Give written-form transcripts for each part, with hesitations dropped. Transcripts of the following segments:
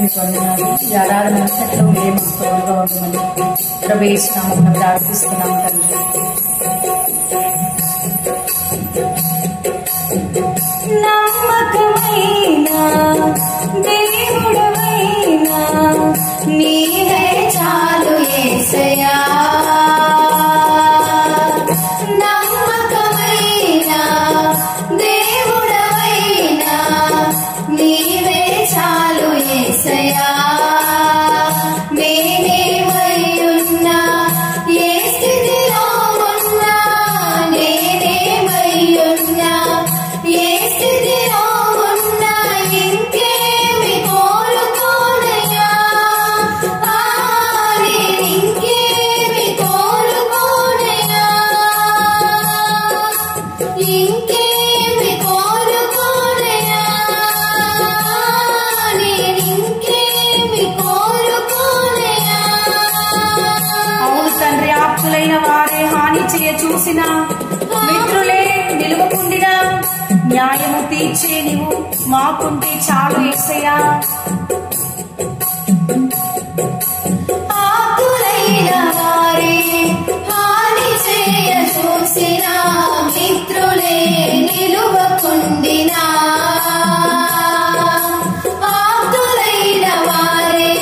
మీకు వందనాలు. ఈ ఆరాధన అంతట్లో మీరే మాకు తోడుగా ఉండమని ప్రవేశిస్తున్నాము, ప్రార్థిస్తున్నాము తండ్రి. నమ్మకమైన దేవుడవైనా నీవే చాలు యేసయ్యా. నమ్మకమైన దేవుడవైనా నీవే చాలు యేసయ్యా. నేనేమయ్యున్నా ఏ స్థితిలో ఉన్నా, నేనేమయ్యున్నా ఏ స్థితిలో ఉన్నా ఇంకేమి కోరుకోనయ్యా. నేనింకేమి కోరుకోనయ్యా, ఇంకేమి కోరుకోనయ్యా, నేనింకేమి కోరుకోనయ్యా. అవును తండ్రి, ఆప్తులైన వారే హాని చేయ చూసిన, మిత్రులే నిలువకుండినా న్యాయము తీర్చే నీవు మాకుంటే చాలు యేసయ్యా. ఆప్తులైన వారే హాని చేయ చూసిన, మిత్రులే నిలువకుండినా, ఆప్తులైన వారే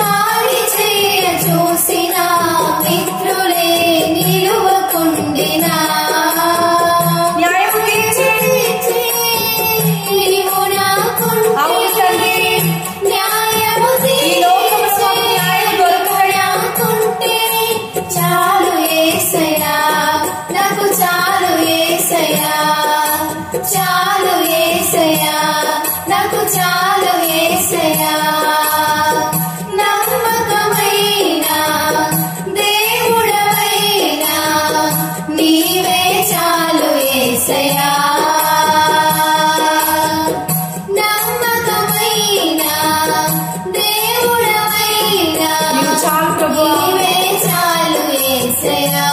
హాని చేయ చూసిన, మిత్రులే నిలువకుండినా న్యాయము తీర్చే నీవు నాకుంటే, అవును తండ్రి, న్యాయము తీర్చే నాకుంటే చాలు యేసయ్యా. నాకు చాలు యేసయ్యా, చాలు యేసయ్యా, నాకు చాలు యేసయ్యా. నమ్మకమైన దేవుడవైనా నీవే చాలు యేసయ్యా. నమ్మకమైన దేవుడవైనా నీవే చాలు యేసయ్యా.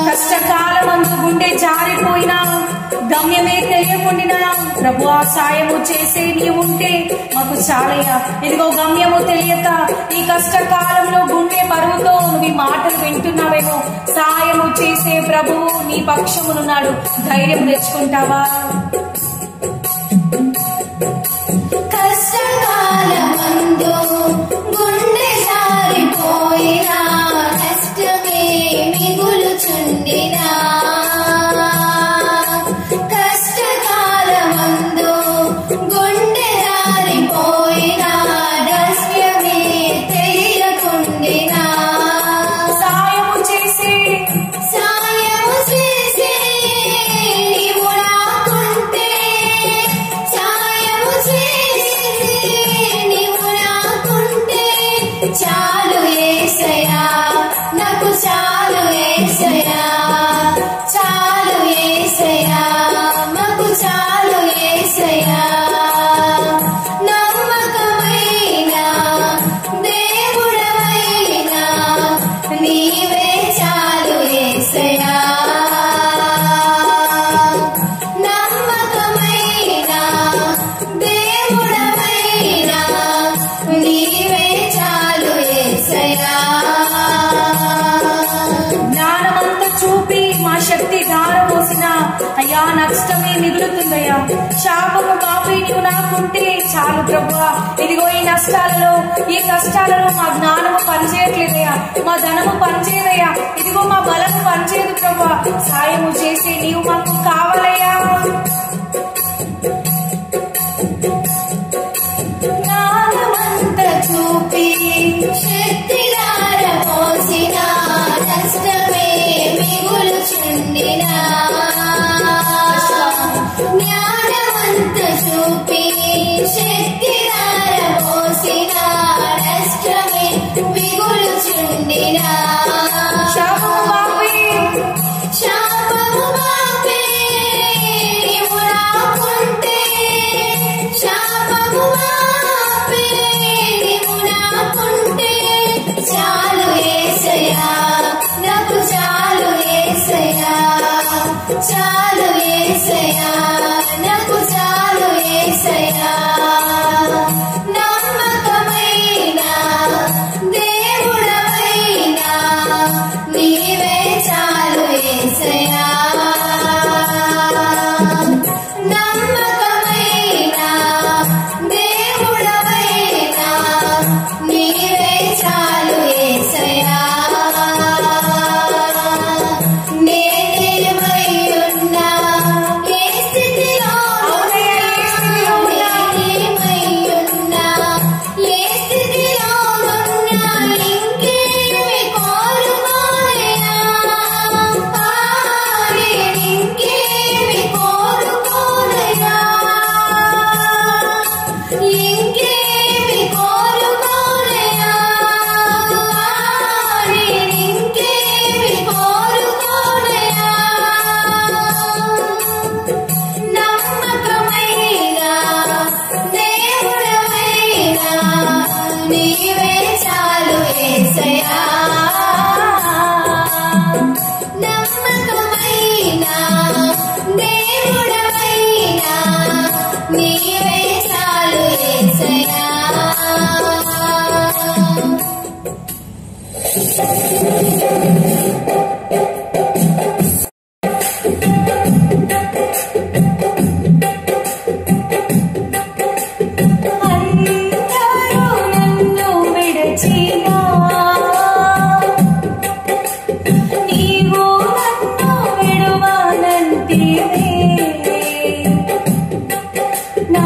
కష్టకాలమందు గుండె జారిపోయినా, గమ్యమే తెలియకుండినా ప్రభువా సాయము చేసే నీవు ఉంటే మాకు చాలయ్యా. ఇదిగో గమ్యము తెలియక ఈ కష్టకాలంలో గుండె బరువుతో నువ్వు ఈ మాటలు వింటున్నావేమో, సాయము చేసే ప్రభువు నీ పక్షమునున్నాడు, ధైర్యం తెచ్చుకుంటావా? కష్టకాలమందు గుండె జారిపోయినా, కష్టమే మిగులుచుండినా, కష్టకాలమందు గుండె జారిపోయినా, కష్టమే తెలియకుండినా సాయము చేసే నీవు నాకుంటే, సాయము చేసే నీవు నాకుంటే చాలు యేసయ్యా. నాకు చాలు యేసయ్యా, చాలు యేసయ్యా, మాకు చాలు యేసయ్యా. నమ్మకమైన దేవుడవైనా నీవే చాలు యేసయ్యా. నమ్మకమైన దేవుడవైనా నీవే చాలు యేసయ్యా. జ్ఞానమంత చూపి మా శక్తి ధారపోసిన అయ్యా, నష్టమే మిగులుతుందయ్యా. శాపము మాపి నీవు నాకుంటే చాలు ప్రభువా. ఇదిగో ఈ నష్టాలలో, ఈ కష్టాలలో మా జ్ఞానము పనిచేయట్లేదయ్యా, మా ధనము పనిచేయదయ్యా, ఇదిగో మా బలము పనిచేయదు ప్రభువా. సాయము చేసే నీవు మాకు కావాలయ్యా. జ్ఞానమంత చూపి శక్తి ధారపోసిన, నష్టమే మిగులుచుండినా, జ్ఞానమంత చూపి శక్తి ధారపోసిన, నష్టమే మిగులుచుండినా, శాపము మాపి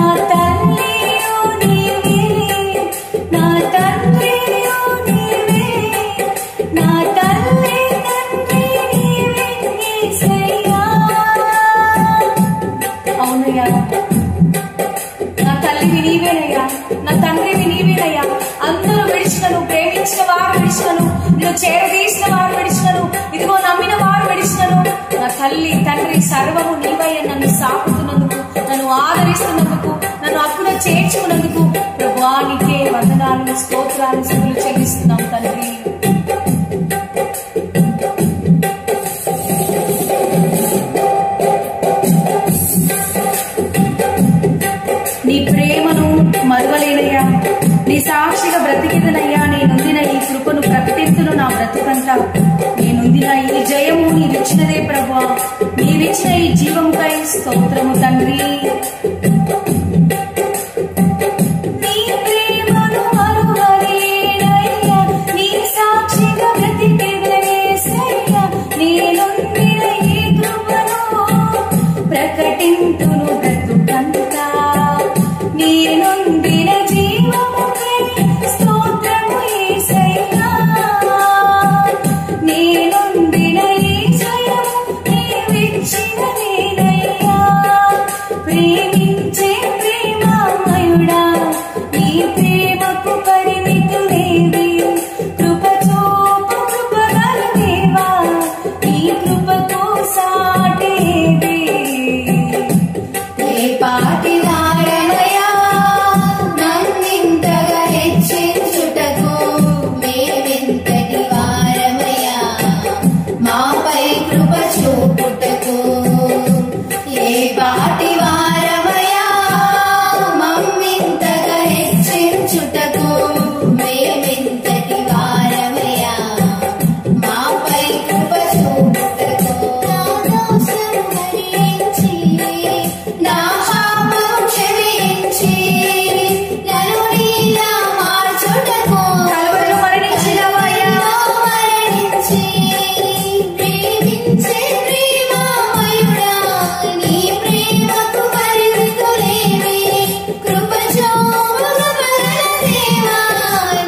నా తల్లివి నీవేనయ్యా, నా తండ్రివి నీవేనయ్యా. అందరూ విడిచినను, ప్రేమించిన వారు విడిచినను, నిన్ను చేరదీసిన వారు విడిచినను, ఇదిగో నమ్మిన వారు విడిచినను. నా తల్లి తండ్రి సర్వము నీవయ్య. నన్ను సాకుతున్నందుకు, నన్ను ఆదరిస్తున్నందుకు, నన్ను అక్కున చేర్చుకున్నందుకు ప్రభువా నీకే వందనాలు, స్తోత్రాలు, స్తుతులు చెల్లిస్తున్నాం తండ్రి. నీ ప్రేమను మరువలేనయ్యా, నీ సాక్షిగా బ్రతికిదనయ్యా. నేనుందిన ఈ కృపను ప్రకటించును నా బ్రతుకంతా. నేనుందిన ఈ జయము నీవిచ్చినదే ప్రభువా. నీవిచ్చిన ఈ జీవముకై స్తోత్రము తండ్రి. నీ ప్రేమను మరువలేనయ్యా, నీ సాక్షిగా బ్రతికిదనేసయ్యా. నేనుందిన ఈ కృపను ప్రకటించును బ్రతుకంతా. నేనుందిన జీవముకై స్తోత్రము యేసయ్యా. నేనుందిన ఈ జయము నీవిచ్చినదేనయ్యా. ప్రేమించే ప్రేమమయుడా, నీ ప్రేమకు పరిమితులేవి. కృప చూపు కృపగల దేవా, నీ కృపకు సాటేది. ఏ పాటి వాడమయ్యా నన్నింతగా హెచ్చించుటకు, మేమెంతటి వారమయ్యా మాపై కృప చూపుటకు. ఏ పాటి వారమయ్యా మమ్మింతగా హెచ్చించుటకు, మేమెంతటి వారమయ్యా మాపై కృప చూపుటకు. నా దోషం భరించి, నా పాపం క్షమించి, నన్ను నీలా మార్చుటకు కలువలో మరణించినవయ్యా. మరణించి ప్రేమించే ప్రేమమయుడా, నీ ప్రేమకు పరిమితులేవి. కృప చూపు కృపగల దేవా,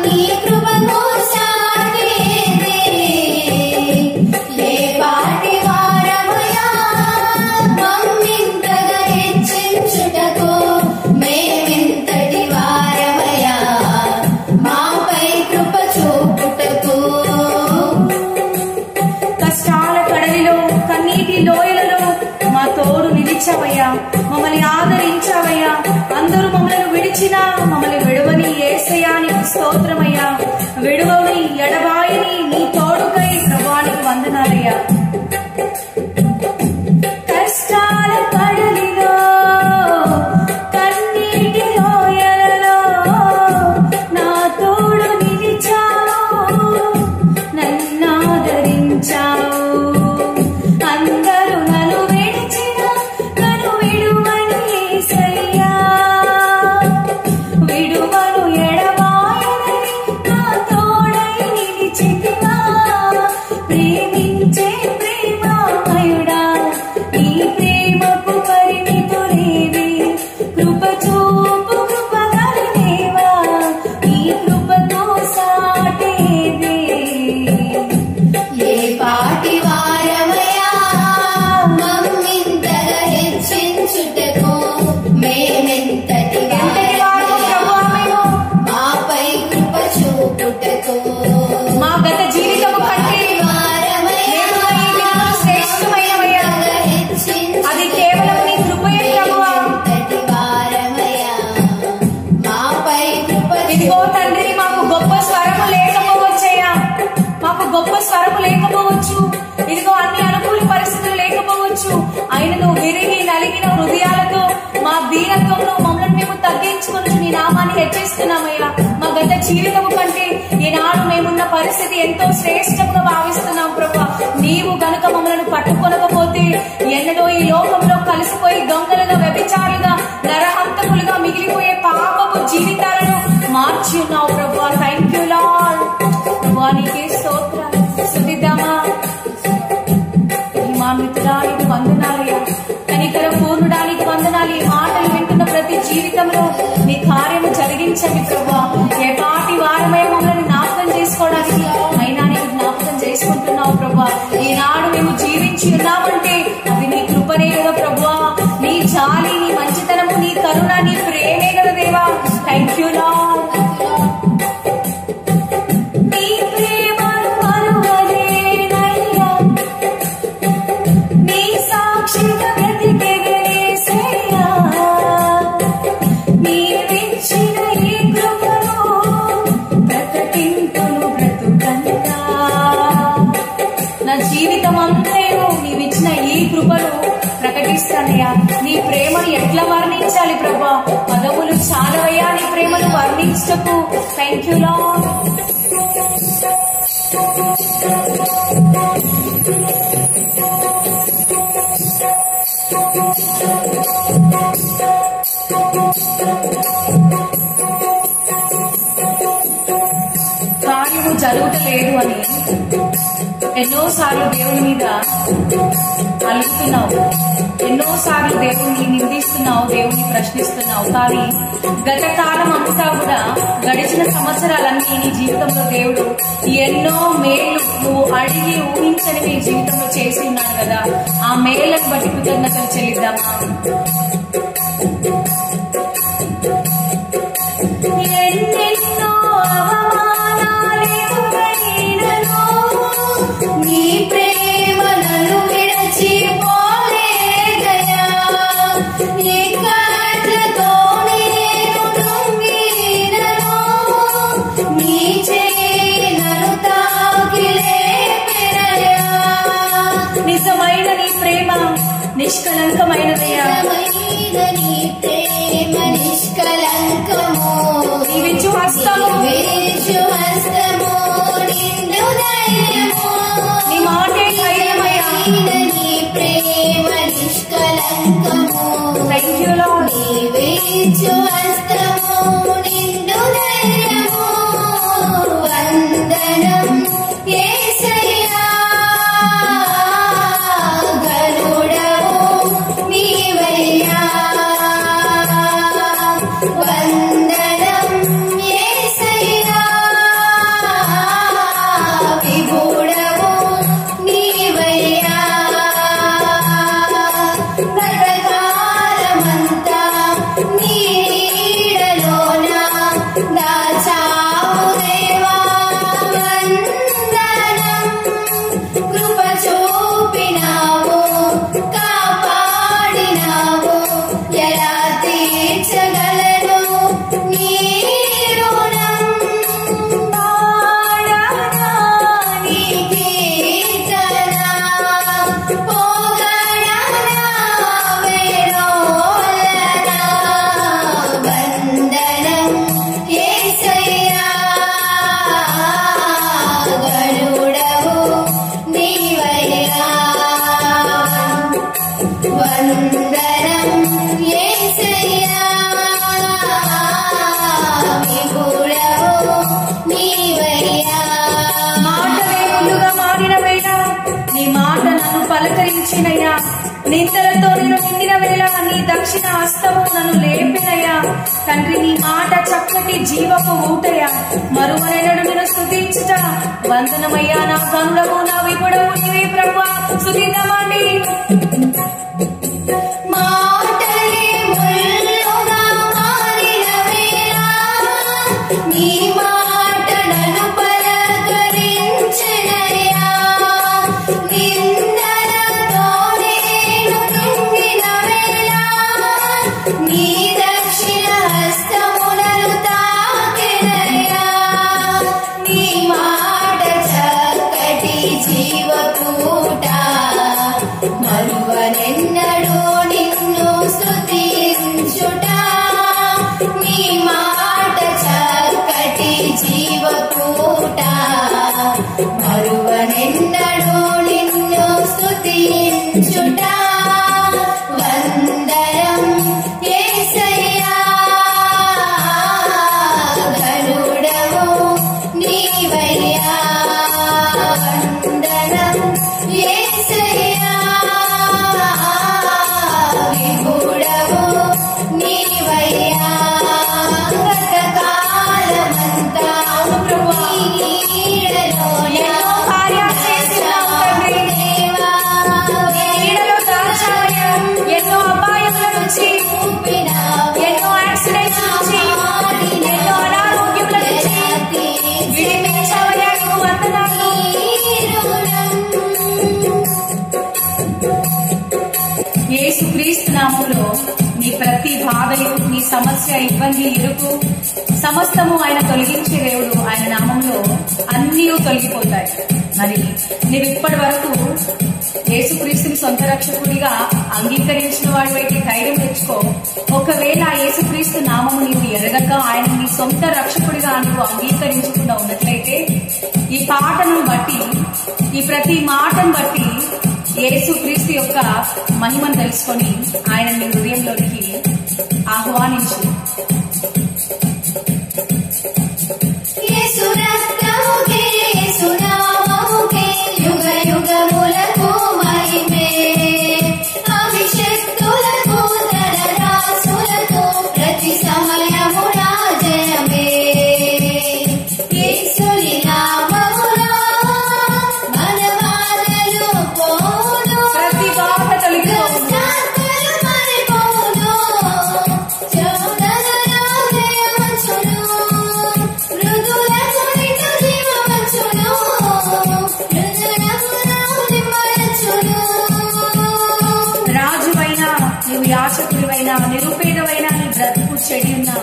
నీ కృపకు సాటేది. ఏ పాటి వారమయ్యా మమ్మింతగా హెచ్చించుటకు, మేమెంతటి వారమయ్యా మాపై కృప చూపుటకు. కష్టాల కడలిలో, కన్నీటి లోయలలో మా తోడు నిలిచావయ్యా. మమ్మల్ని ఆదరించావయ్యా. అందరూ మమ్మల్ని విడిచినా మమ్మల్ని విడువని యేసయ్యా నీకు స్తోత్రమయ్యా. విడువని ఎడబాయని నీ తోడుకై ప్రభువానికి వందనాలయ్యా. కష్టాల కడలిలో, కన్నీటి లోయలలో నా తోడు నిలిచావు, నన్ను ఆదరించావు. అందరూ నన్ను విడిచినా నన్ను విడువని యేసయ్యా. విడువను ఎడబాయని నా తోడై నిలిచితివా. ప్రేమించే ప్రేమమయుడా, నీ ప్రేమకు పరిమితులేవి. కృప చూపు కృపగల దేవా, నీ కృపకు సాటేది. ఏ పాటి వారమయ్యా మమ్మింతగా హెచ్చించుటకు, మేమెంతటి వారమయ్యా మాపై కృప చూపుటకు. మా గత జీవితము కంటే శ్రేష్టమైనవయ్యా, అది కేవలం నీ కృపయే ప్రభువా. ఇదిగో తండ్రి, మాకు గొప్ప స్వరము లేకపోవచ్చయ్యా, మాకు గొప్ప స్వరము లేకపోవచ్చు. ఇదిగో అన్ని అనుకూల పరిస్థితులు లేకపోవచ్చు. ఆయనను విరిగి నలిగిన హృదయాలతో మా దీనత్వంలో మమ్మల్ని మేము తగ్గించుకొని నీ నామాన్ని హెచ్చిస్తున్నామయ్యా. మా గత జీవితము కంటే ఈనాడు మేమున్న పరిస్థితి ఎంతో శ్రేష్టంగా భావిస్తున్నాం ప్రభువా. నీవు గనుక మమ్మల్ని పట్టుకొనకపోతే ఎన్నడో ఈ లోకంలో కలిసిపోయి దొంగలుగా, వ్యభిచారులుగా, నరహంతకులుగా మిగిలిపోయే పాపపు జీవితాలను మార్చి ఉన్నావు ప్రభువా. Thank you lord. ప్రభువా నీకే స్తోత్రాలు. స్తుతిద్దామా. మహిమాన్వితుడా నీకు వందనాలయ్యా. కనికర పూర్ణుడా నీకు వందనాలు. ఈ మాటలు వింటున్న ప్రతి జీవితం క్షమించండి ప్రభా. ఏ పాటి వారమే మమ్మల్ని జ్ఞాపకం చేసుకోవడానికి అయినా నీవు జ్ఞాపకం చేసుకుంటున్నావు ప్రభా. ఈనాడు మేము జీవించి ఉన్నామంటే అది నీ కృపనే కదా ప్రభా. నీ జాలి, నీ మంచితనము, నీ కరుణ, నీ ప్రేమే కదా దేవా. Thank you lord. జీవితం అంతేను నీవిచ్చిన ఈ కృపను ప్రకటిస్తానయ్యా. నీ ప్రేమను ఎట్లా వర్ణించాలి ప్రభా? పదవులు చాలవయ్యా నీ ప్రేమను వర్ణించకు. Thank you lord. కార్యము జరుగుతలేదు అని ఎన్నోసార్లు దేవుని మీద అలుగుతున్నావు, ఎన్నోసార్లు దేవుని నిందిస్తున్నావు, దేవుని ప్రశ్నిస్తున్నావు. కానీ గత కాలం అంతా కూడా, గడిచిన సంవత్సరాలన్నీ నీ జీవితంలో దేవుడు ఎన్నో మేలు నువ్వు అడిగి ఊహించని నీ జీవితంలో చేసి ఉన్నాడు కదా. ఆ మేళ్లను బట్టి కృతజ్ఞతలు చెల్లిద్దామా? ఎన్నెన్నో నీ ప్రేమలను విడచిపోలేదయా. నీ కట్లతో నేను కృంగినను, నీ చేనను తాకి లేపెనయా. నిజమైన నీ ప్రేమ నిష్కలంకమైనదయ్యా. నీ ప్రేమ నిష్కలంకము, నీ విశ్వాసము నిండు ధైర్యము, నీ మాటే ధైర్యమయ్యా. నీ ప్రేమ నిష్కలంకము. Thank you Lord. నీ విశ్వాసము నిండు ధైర్యము. వందనం యేసయ్యా. గరుడవు నీవయ్యా. వందనం యేసయ్యా. విభుడవు నీవయ్యా. గతకాలమంతా నీ నీడలోన దాచావు దేవా. వందనం. కృప చూపినావు, కాపాడినావు. ఎలా తీర్చగలను నీ రుణం? పాడనా నీ కీర్తన, పొగడనా వేణోలనా. వందనం యేసయ్యా. గరుడవు నీవయ్యా. వందనం యేసయ్యా. విభుడవు నీవయ్యా. మాటలే ముందుగా మారిన వేళ నీ మాట నన్ను పలకరించినయ్యా. నిందలతో నేను నిండిన వేళ నీ దక్షిణ హస్తము నన్ను లేపినయ్యా. తండ్రి, నీ మాట చక్కటి జీవపు ఊటయ్యా. మరువనెన్నడు నేను స్తుతించుట. వందనమయ్యా నా గనుడవు, నా విపుడవు నీవే ప్రభువా. స్తుతిద్దామండి. మాటలే ముల్లుగా మారిన వేళ నీ మాట నన్ను పలకరించెనయ్యా. నిందలతో నేను కృంగిన వేళ నీ దక్షిణ హస్తము నన్ను తాకెనయ్యా. నీ మాట చక్కటి జీవపూట. మరువనెన్నడూ నిన్ను స్తుతించుట. నీ మాట చక్కటి జీవపూట. మరువనెన్నడూ నిన్ను స్తుతించుట. వందనం యేసయ్యా. ప్రతి బాధలు, నీ సమస్య, ఇబ్బంది, ఇరుకు సమస్తము ఆయన తొలగించే దేవుడు. ఆయన నామంలో అన్నీ తొలగిపోతాయి. మరి నీవు ఇప్పటి వరకు యేసుక్రీస్తుని సొంత రక్షకుడిగా అంగీకరించిన వాడివైతే ధైర్యం తెచ్చుకో. ఒకవేళ యేసుక్రీస్తు నామము నీవు ఎరగక ఆయన నీ సొంత రక్షకుడిగా నువ్వు అంగీకరించకుండా ఉన్నట్లయితే ఈ పాటను బట్టి, ఈ ప్రతి మాటను బట్టి యేసుక్రీస్తు యొక్క మహిమను తెలుసుకొని ఆయన నీ హృదయంలోనికి ఆహ్వానించు. యుగ యుగములకు మహిమే, అభిషక్తులకు తలరాసులకు ప్రతి సమయమున జయమే. యేసుని నామములో మన బాధలు పోను, ప్రతి బాధ తొలగిపోను, దుష్టాత్మలు మరిపోను, శోధనలో జయవచ్చును, మృదులకు నిన్ను జీవవచ్చును, రాజువైనా నీవు యాచకుడివైనా నిరుపేదవైనా నీ బ్రతుకు చెడి ఉన్నా,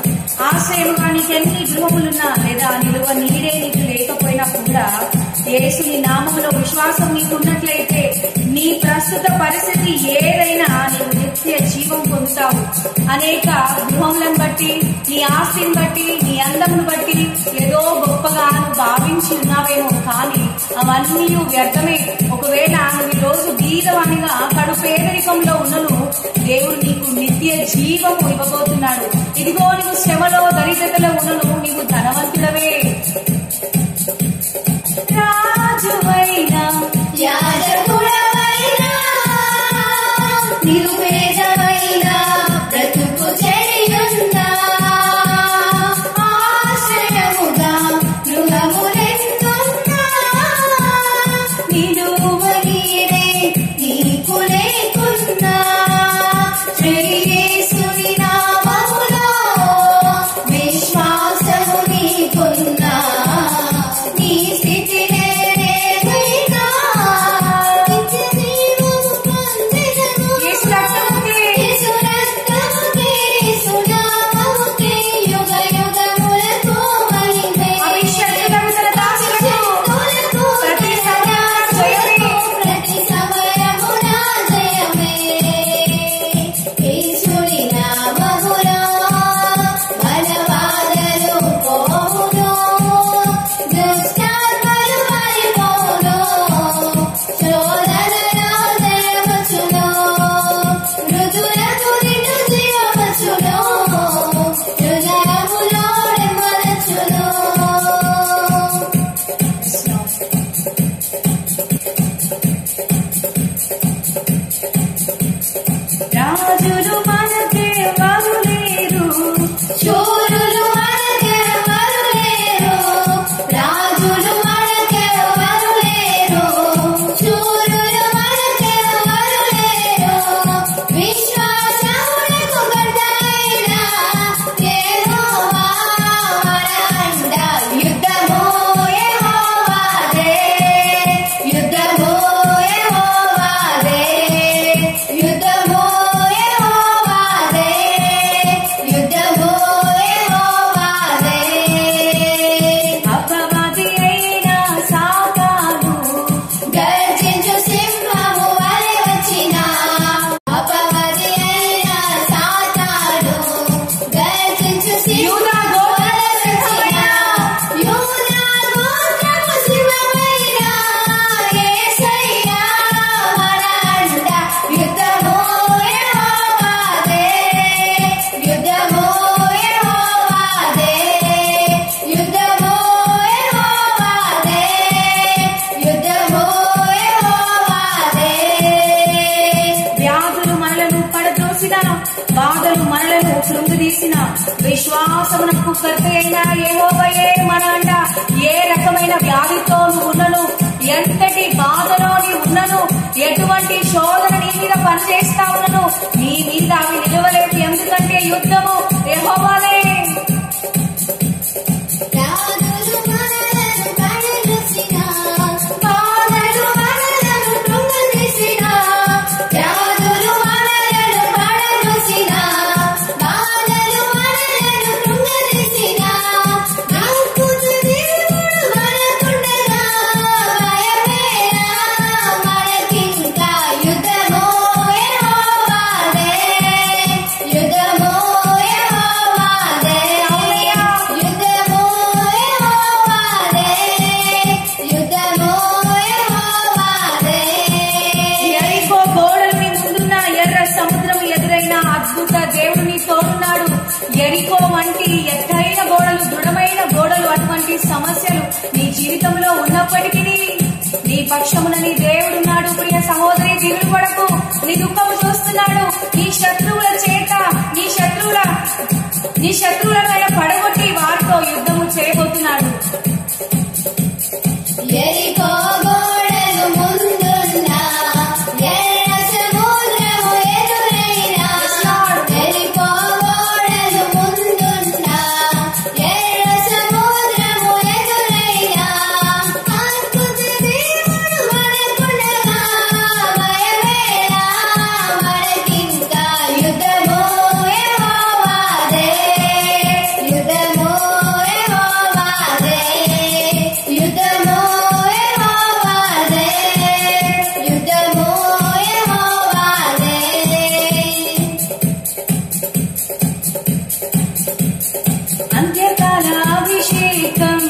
ఆశ్రయముగా నీకెన్ని గృహములున్నా లేదా నిలువ నీడే నీకు లేకపోయినా కూడా యేసుని నామములో విశ్వాసం నీకున్నట్లయితే నీ ప్రస్తుత పరిస్థితి ఏదైనా నీవు నిత్య జీవం పొందుతావు. అనేక గృహములను బట్టి, నీ ఆస్తిని బట్టి, నీ అందమును బట్టి ఏదో గొప్పగా నువ్వు భావించి ఉన్నావేమో, కానీ అవన్నీ వ్యర్థమే. ఒకవేళ నువ్వు ఈ రోజు బీదవానిగా కడు పేదరికంలో ఉన్నను, దేవుడు నీకు నిత్య జీవము ఇవ్వబోతున్నాడు. ఇదిగో నువ్వు శ్రమలో దరిద్రతలో ఉన్నను, నీవు ధనవంతుడవే. రాజువైనా యాజకుడవైనా నిరుపేదవైనా బ్రతుకు చెడియున్నా, ఆశ్రయముగా గృహములెన్నున్నా, నిలువ నీడే నీకు లేకున్నా, యేసుని నామములో విశ్వాసము నీకున్నా, నీ స్థితి నేనేదైనా నిత్య జీవము పొందెదను. యేసు రక్తముకే, యేసు రక్తముకే, యేసు నామముకే యుగ యుగములకు మహిమే. అభిషేకులకు తన దాసులకు ప్రతి సమయమున జయమే. ప్రతి సమయమున జయమే. యేసుని నామములో మన బాధలు పోవును, దుష్టాత్మలు మరిపోను, శోధనలో జయవచ్చును, మృదులకు నిన్ను జీవవచ్చును, హృదయములో నెమ్మదచ్చును. రాజులు మనకెవరు లేరు, శూరులు మనకెవరు లేరు, రాజులు మనకెవరు లేరు, శూరులు మనకెవరు లేరు, విశ్వాసమునకు గడ్డైన యెహోవా మనండ. యుద్ధము యెహోవాదే, యుద్ధము యెహోవాదే, యుద్ధము యెహోవాదే, యుద్ధము యెహోవాదే. అపవాది అయిన సాతాను గర్జించు సింహము వలె వచ్చిన, అపవాది అయిన సాతాను గర్జించు యూదా సింహము వలె గోత్రపు వచ్చిన, యూదా గోత్రపు సింహమైన యేసయ్యా మన అండ. యుద్ధము యెహోవాదే, యుద్ధము యెహోవాదే, యుద్ధము యెహోవాదే, యుద్ధము యెహోవాదే. వ్యాధులు మనలను పడద్రోసిన, బాధలు మనలను కృంగిదీసిన, విశ్వాసమునకు కర్త అయిన యెహోవాయే మన అండ. ఏ రకమైన వ్యాధితో నువ్వు ఉన్నను, ఎంతటి బాధలో నీ ఉన్నను, ఎటువంటి శోధన నీ మీద పనిచేస్తా ఉన్నను, నీ మీద అవి నిలవలేదు. ఎందుకంటే యుద్ధము యెహోవాదే. రాజులు మనలను పడద్రోసిన, బాధలు మనలను కృంగదీసిన, రాజులు మనలను పడద్రోసిన, ఎరికో వంటి ఎత్తైన గోడలు, దృఢమైన గోడలు, అటువంటి సమస్యలు నీ జీవితంలో ఉన్నప్పటికీ నీ పక్షమున నీ దేవుడున్నాడు. ప్రియ సహోదరి, దిగులు పడకు. నీ దుఃఖము చూస్తున్నాడు. నీ శత్రువులపైన పడగొట్టి వారితో యుద్ధము చేయబోతున్నాడు. ఎరికో గోడలు ముందున్నా, ఎర్ర సముద్రము ఎదురైనా. ఎరికో గోడలు ముందున్నా, ఎర్ర సముద్రము ఎదురైనా. అద్భుత దేవుడు మనకుండగా భయమేలా, మనకింకా యుద్ధము యెహోవాదే, యుద్ధము యెహోవాదే, యుద్ధము యెహోవాదే, యుద్ధము యెహోవాదే. అంత్యకాల అభిషేకం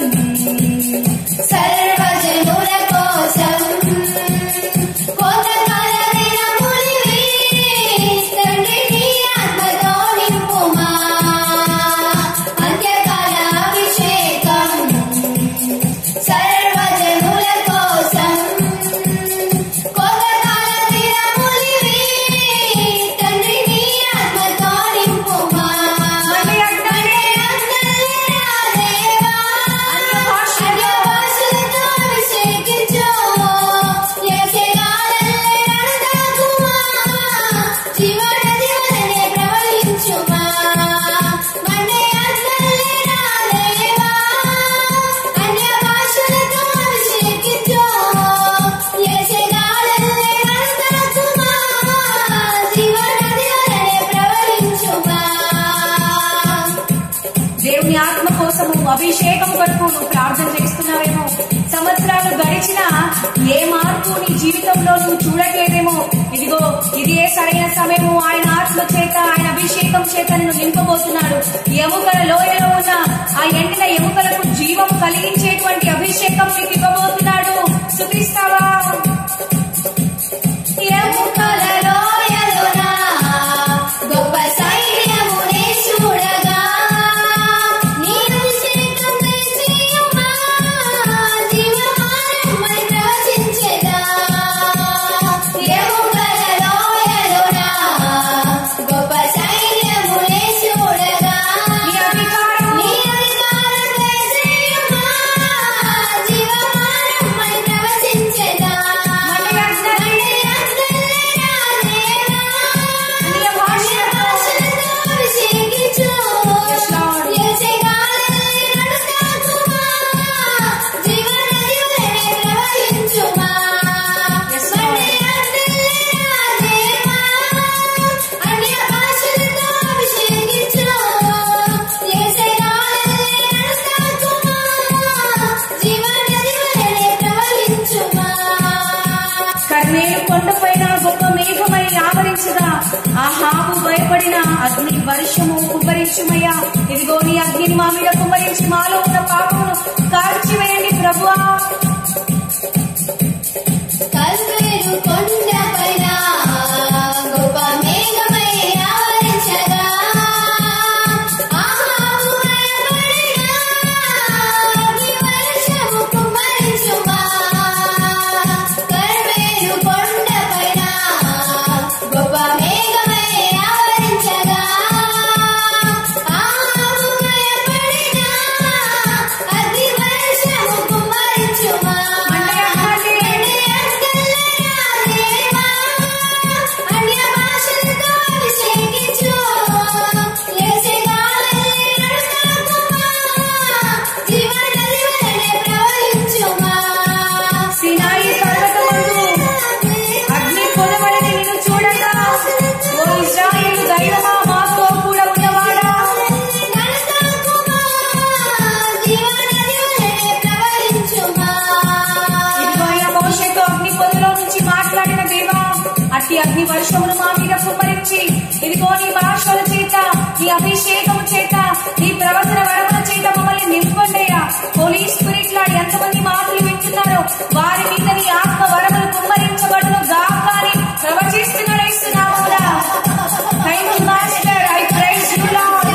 సర్వజనుల కోసం కోతకాల దినములివి, తండ్రి నీ ఆత్మతో నింపుమా. అంత్యకాల అభిషేకం సర్వజనుల కోసం కోతకాల దినములివి, తండ్రి నీ ఆత్మతో నింపుమా. అన్యభాషలతో అభిషేకించు, యెహోవాయే నడుతాకుమా. జీవనది వలె ప్రవహించుమా. మన్నే అందరిలే నా దేవా, అన్యభాషలతో అభిషేకించు, యెహోవాయే నడుతాకుమా. జీవనది వలె ప్రవహించుమా. దేవుని ఆత్మ కోసము, అభిషేకం కొరకు నువ్వు ప్రార్థన చేస్తున్నావేమో. సంవత్సరాలు గడిచినా ఏ మార్పు నీ జీవితంలో నువ్వు చూడట్లేదేమో. ఇదిగో ఇదే సరైన సమయము. ఆయన ఆత్మ చేత, ఆయన అభిషేకం చేత నిన్ను నింపబోతున్నాడు. ఎముకల లోయలో ఉన్న ఆ ఎండిన ఎముకలకు జీవం కలిగించేటువంటి అభిషేకం నీకు ఇవ్వబోతున్నాడు. స్తుతిస్తావా? ఎముకల లోయలోన గొప్ప సైన్యమునే చూడగా, నీ అభిషేకం దయచేయుమా. జీవమానమై ప్రవచించెదా. ఎముకల లోయలోన గొప్ప సైన్యమునే చూడగా, నీ అధికారం నీ అధికారం దయచేయుమా. జీవమానమై ప్రవచించెదా. కర్మేలు కొండపైన గొప్ప మేఘమై ఆవరించగా ఆహాబు భయపడిన అగ్ని వర్షము కుమ్మరించుమయ్యా. ఇదిగో నీ అగ్నిని మా మీద కుమ్మరించి మాలో ఉన్న పాపమును కాల్చివేయండి ప్రభువా. కర్మేలు కొండపైన గొప్ప మేఘమై ఆవరించగా, ఆహాబు భయపడిన అగ్ని వర్షము కుమ్మరించుమా. కర్మేలు కొండపైన గొప్ప మేఘమై ఆవరించగా, ఆహాబు భయపడిన అగ్ని వర్షము కుమ్మరించుమా. సినాయి పర్వతమందు అగ్ని పొదవలని నిన్ను చూడగా, ఓ ఇశ్రాయేలు దైవమా, మాతో కూడా ఉన్నవాడా. ఇదిగో ఆయన మోషేతో అగ్ని పొదలో నుంచి మాట్లాడిన దేవా, అట్టి అగ్ని వర్షమును మా మీద కుమ్మరించి, ఇదిగో నీ భాషల చేత, నీ అభిషేకం చేత, నీ ప్రవచన వరముల చేత మమ్మల్ని నింపండియా. హోలీ స్పిరిట్ లాంటి ఎంతమంది మాటలు వింటున్నారో వారి మీద నీ ఆత్మ వరములు కుమ్మరించబడును గాక అని ప్రవచిస్తున్నాడు. ఇస్తున్నాములా. Thank you master. I praise you Lord.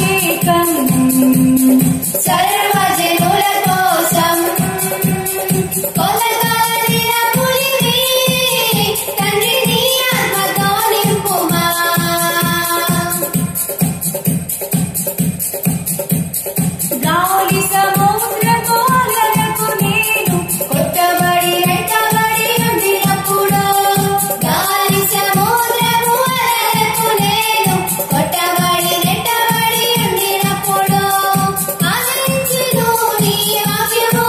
అభిషేకం సర్వజనుల కోసం కొలగాలిన పులివి తండ్రి నీ ఆత్మతో నింపుమా గాలి సముద్రపు అలలకు నేను కొట్టబడి రెట్టబడి ఉండినప్పుడు గాలి సముద్రపు అలలకు నేను కొట్టబడి రెట్టబడి ఉండినప్పుడు ఆదరించును నీ వాక్యము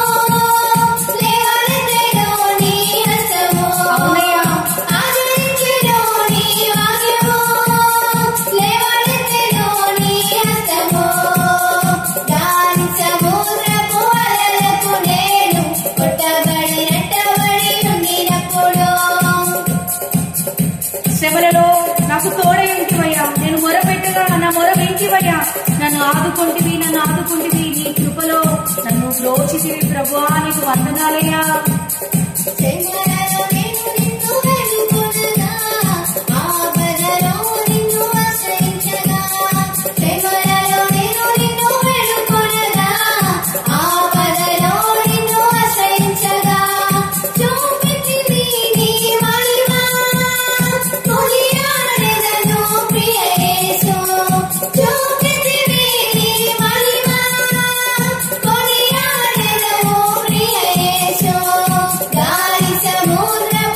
లేవనెత్తెను నీ హస్తము అవునయ్యా ఆదరించును నీ వాక్యము లేవనెత్తెను నీ హస్తము గాలి సముద్రపు అలలకు నేను కొట్టబడి రెట్టబడి ఉండినప్పుడు శ్రమలలో నాకు తోడై ఉంటివయ్యా. నేను మొరపెట్టగా నా మొర వింటివయ్యా. నన్ను ఆదుకుంటివి నీ కృపలో నన్ను బ్రోచితివి ప్రభువా. నీకు వందనాలయ్యా. చెమరలో నేను నిన్ను వేడుకొనగా ఆపదలో నిన్ను ఆశ్రయించగా చెమరలో నేను నిన్ను వేడుకొనగా ఆపదలో నిన్ను ఆశ్రయించగా చూపితివి నీ మహిమ కొనియాడెదను ప్రియ యేసు చూపితివి నీ మహిమ కొనియాడెదను ప్రియ యేసు గాలి సముద్రపు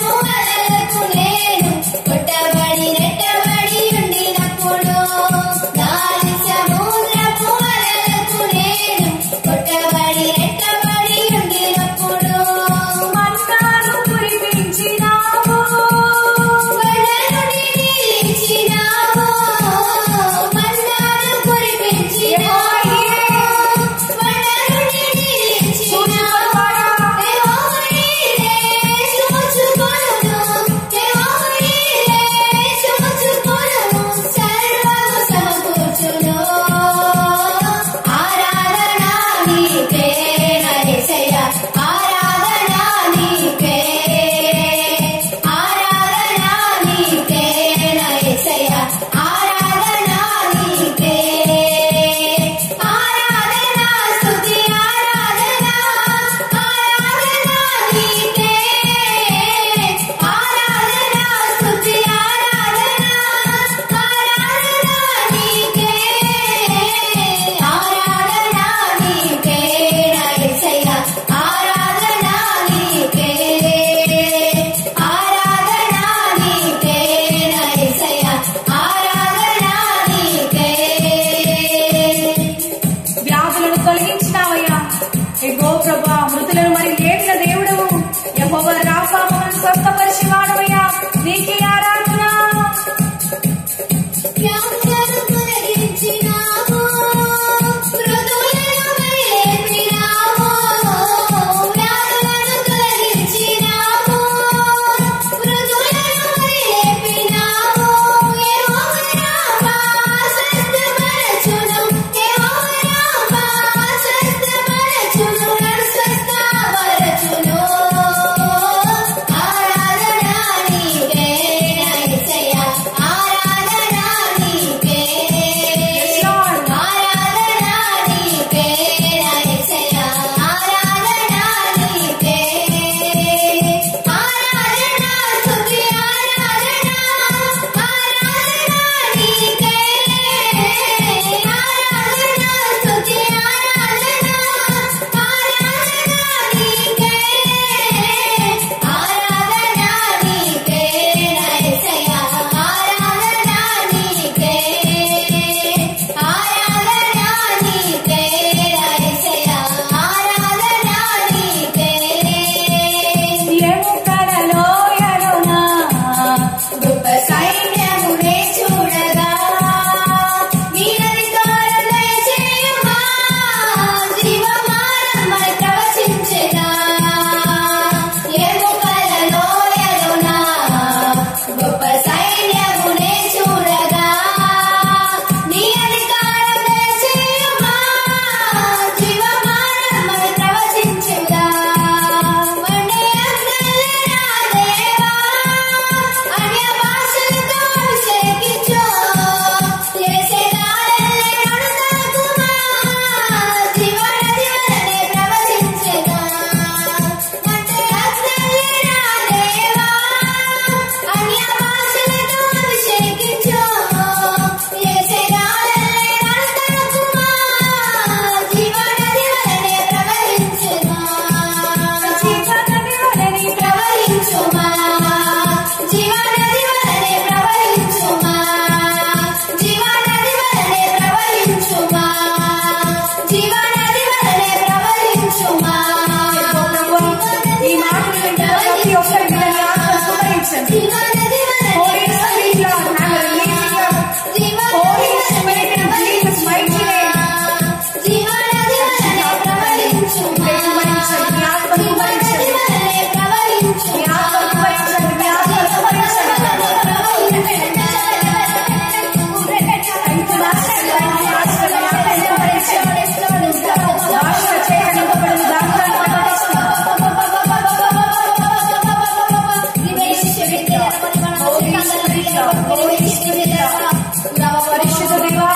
పరిశుద్ధ దేవా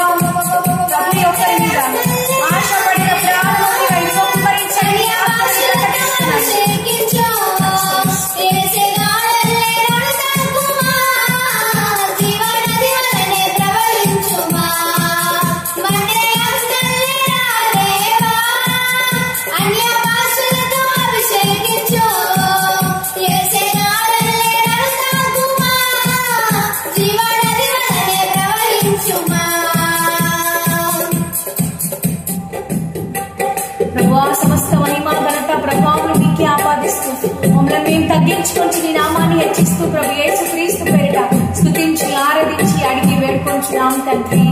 ప్రతి ఒక్కరి మీద ఆశపడిన ప్రాణాన్ని వైపు కుమ్మరించండి. సమస్త మహిమ ఘనత ప్రభావం మీకే ఆపాదిస్తూ మమ్మల్ని మేము తగ్గించుకొని నీ నామాన్ని హెచ్చిస్తూ ప్రభు యేసు క్రీస్తు పేరిట స్తుతించి ఆరాధించి అడిగి వేడుకొంచున్నాం తండ్రి.